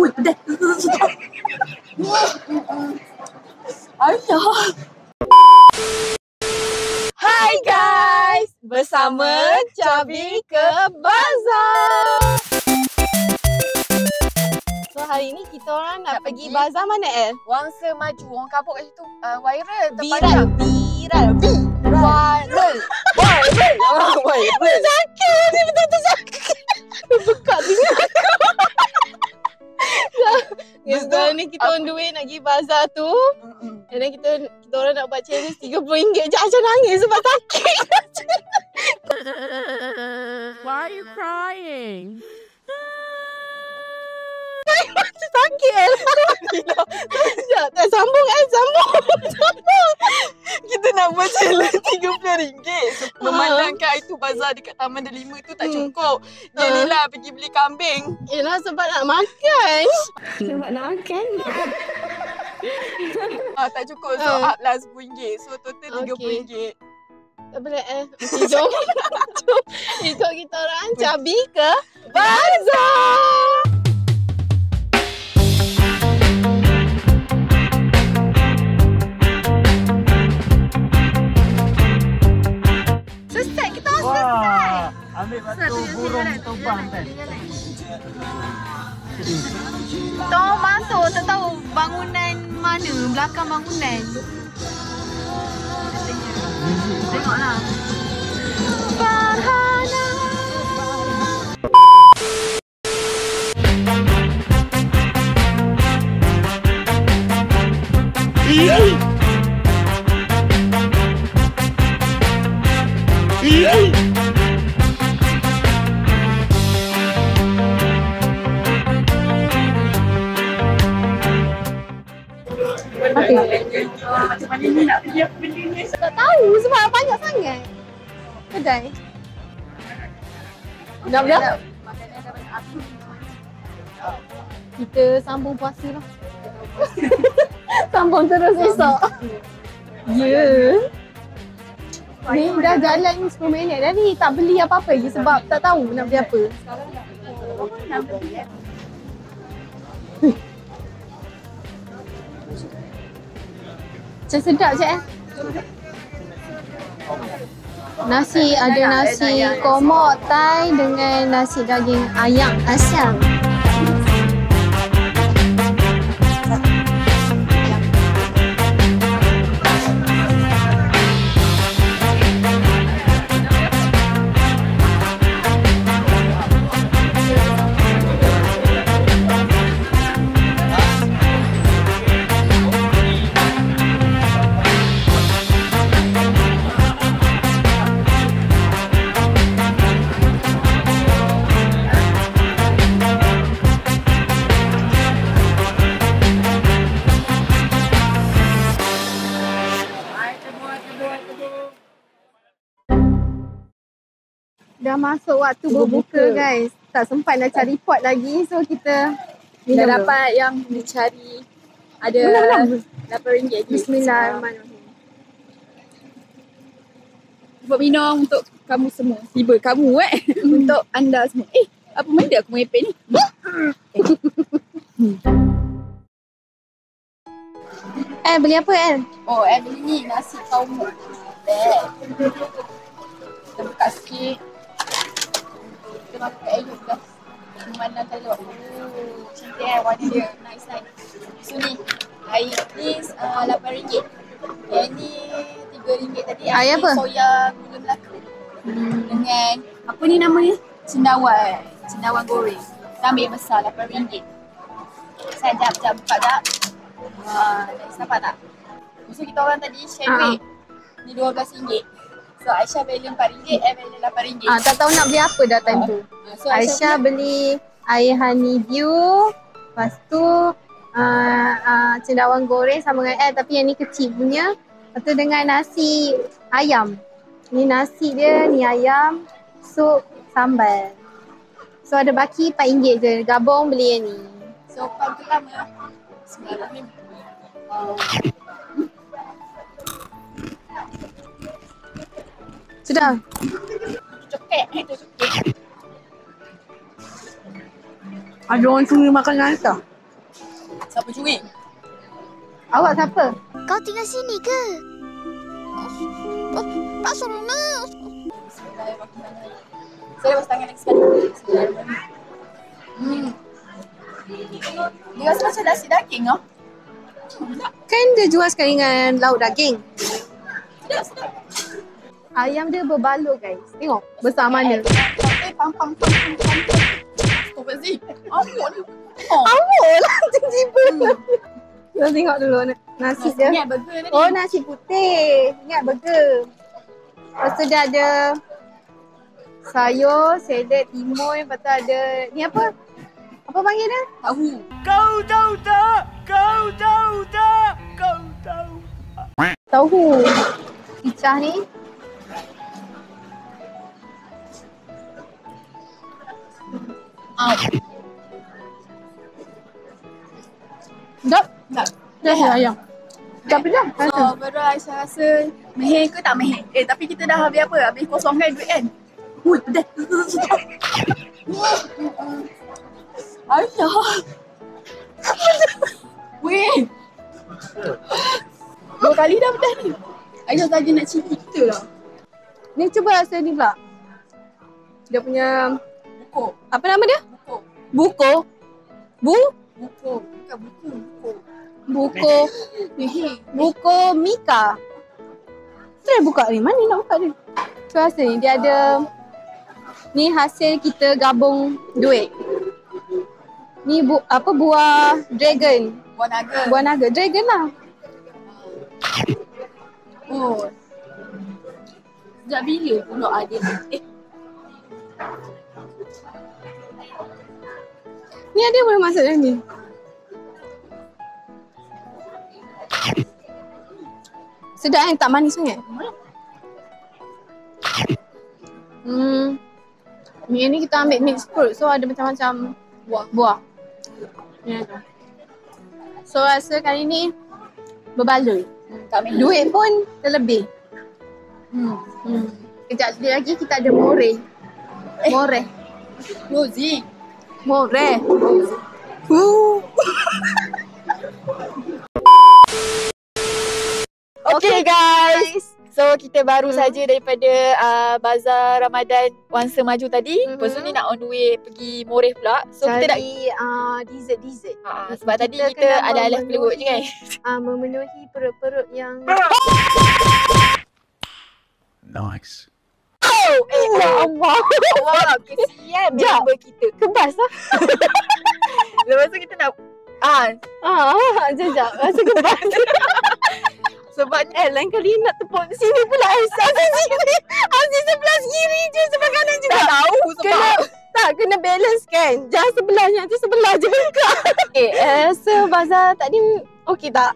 Ui, pedas. Ayah. Hai guys, bersama Cabi ke Bazar. So hari ni kita orang nak pergi bazar mana Wangsa Maju, orang kampung kat situ viral, Viral. Sakit, dia betul-betul sakit. Bekak tinggal aku. Sekarang ni kita on the way nak pergi bazar tu. And then kita orang nak buat challenge RM30 je. Macam nangis sebab sakit. Why are you crying? Macam sakit. Sekejap. Sambung. Kita nak buat challenge RM30. Memandangkan itu bazar dekat Taman Delima tu tak cukup. Jadilah pergi beli kambing. Yelah sebab nak makan. Sebab nak makan. Tak cukup, so up lah RM10. So total RM30. Tak boleh Okay, jom. Ikut kita orang Cabi ke bazar. Selesai, kita orang selesai. Ambil batu burung tobang kan. Kita orang masuk, tak tahu bangunan mana, belakang bangunan. Tengoklah. Farhana. Macam mana ni nak pergi apa benda ni? Tak tahu sebab banyak sangat kedai. Nak beli apa? Makanan dah banyak api. Kita sambung puasa lah. Sambung terus esok. Ya. Ni dah jalan 10 minit dah ni. Tak beli apa-apa je sebab tak tahu nak beli apa. Macam sedap je Nasi, ada nasi komok Thai dengan nasi daging ayam asam. Dah masuk waktu berbuka guys. Tak sempat nak cari pot lagi. So kita Dah dapat yang dicari. Ada RM8. Bismillahirrahmanirrahim. Buat minum untuk kamu semua. Tiba kamu untuk anda semua. Apa benda aku mengepek ni? Beli apa Beli ni nasi kaum. Kita buka sikit. Kita makan ayam dah. Memandang telur. Cantik warna dia. Nice. So ni, air ni RM8. Yang ni RM3 tadi. Air apa? Soya gula Melaka. Dengan, apa ni nama ni? Cendawan goreng. Kita ambil yang besar RM8. Saya jap buka tak? Nampak tak? So kita orang tadi share duit. Ni RM12. So Aisyah beli RM4, beli RM8. Tak tahu nak beli apa dah time tu. So Aisyah beli air honeydew. Lepas tu cendawan goreng sama dengan tapi yang ni kecil punya. Lepas tu dengan nasi ayam. Ni nasi dia, ni ayam, sup, sambal. So ada baki RM4 je. Gabung beli yang ni. So part pertama. Bismillahirrahmanirrahim. Sudah. Cokek. Ada orang curi makan nasi tak? Tak pencuri. Awak siapa? Kau tinggal sini ke? Tak suruh nak. Saya lepas tangan lagi sekali. Dia rasa macam nasi daging tau. Kan dia jual sekali dengan lauk daging. Ayam dia berbaloi guys. Tengok besar mana. Pam. Astagfirullahaladzim. Amuk ni. Amuk lah tiba-tiba. Kita tengok dulu nasi dia. Ingat burger tadi. Oh nasi putih. Ingat burger. Lepas tu dia ada sayur, salad, timun. Lepas tu ada ni apa? Apa panggil dia? Tahu. Kau tahu tak? Kau tahu tak? Kau tahu. Tahu. Picah ni. Sedap. Dah ayam. Tak pedas. So, baru Aisyah rasa meheh ke tak meheh? Tapi kita dah habis apa? Habis kosongkan duit kan? Ui, pedas. Aisyah. Weh. 2 kali dah pedas ni. Aisyah saja nak cili kita lah. Ni cuba rasa ni pula. Dia punya Buko. apa nama dia? Buko. Buko. Buko. Bukan buko. Buko. Meheh. Buko Mika. Try buka ni. Mana nak buka ni? So rasa ni dia ada. Ni hasil kita gabung duit. Ni buah dragon. Buah naga. Buah naga. Dragon lah. Oh. Sejak bila pula ada Ni ada boleh masuk dalam ni. Sedap kan? Tak manis sangat. Ni kita ambil mixed fruit. So ada macam-macam buah. Ni tu. So rasa kali ni berbaloi. Duit pun terlebih. Kejap lagi kita ada more. Rosie. More. Okay guys. So kita baru saja daripada bazar Ramadan Wangsa Maju tadi. Lepas tu ni nak on the way pergi Moreh pula. So kita nak dessert. sebab tadi kita ada alas perut je kan. Memenuhi perut-perut yang Nice. Allah. Kesian member kita. Kebas lah. Lepas tu kita nak Sekejap. Rasa kebas. sebabnya Lain kali nak tepuk sini pula. Aziz sebelah kiri je, sebelah kanan juga. tak tahu sebab Kena balance kan. Jangan sebelahnya, nanti sebelah je buka. Rasa bazar tadi okey tak?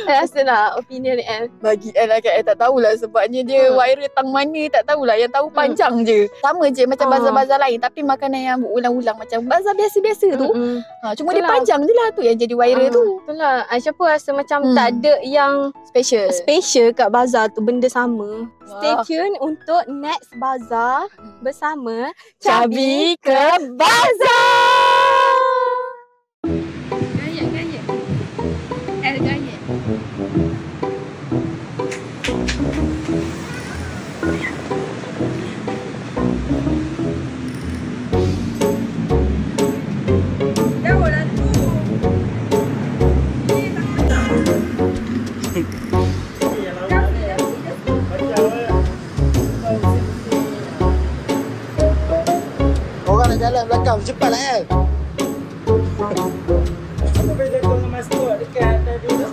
Rasa lah opinion bagi lah kan tak tahulah sebabnya dia wire tang mana tak tahulah. Yang tahu panjang je. Sama je macam bazar-bazar lain tapi makanan yang berulang-ulang macam bazar biasa-biasa tu. Cuma dia panjang je lah tu yang jadi wire tu. Itulah. Aisyah pun rasa macam tak ada yang special kat bazar tu, benda sama. Stay tune untuk next bazar bersama Cabi ke Bazar. Gaya. Gaya. Orang nak jalan belakang, cepatlah kan. Apa beza kau dengan mas tu dekat tadi tu?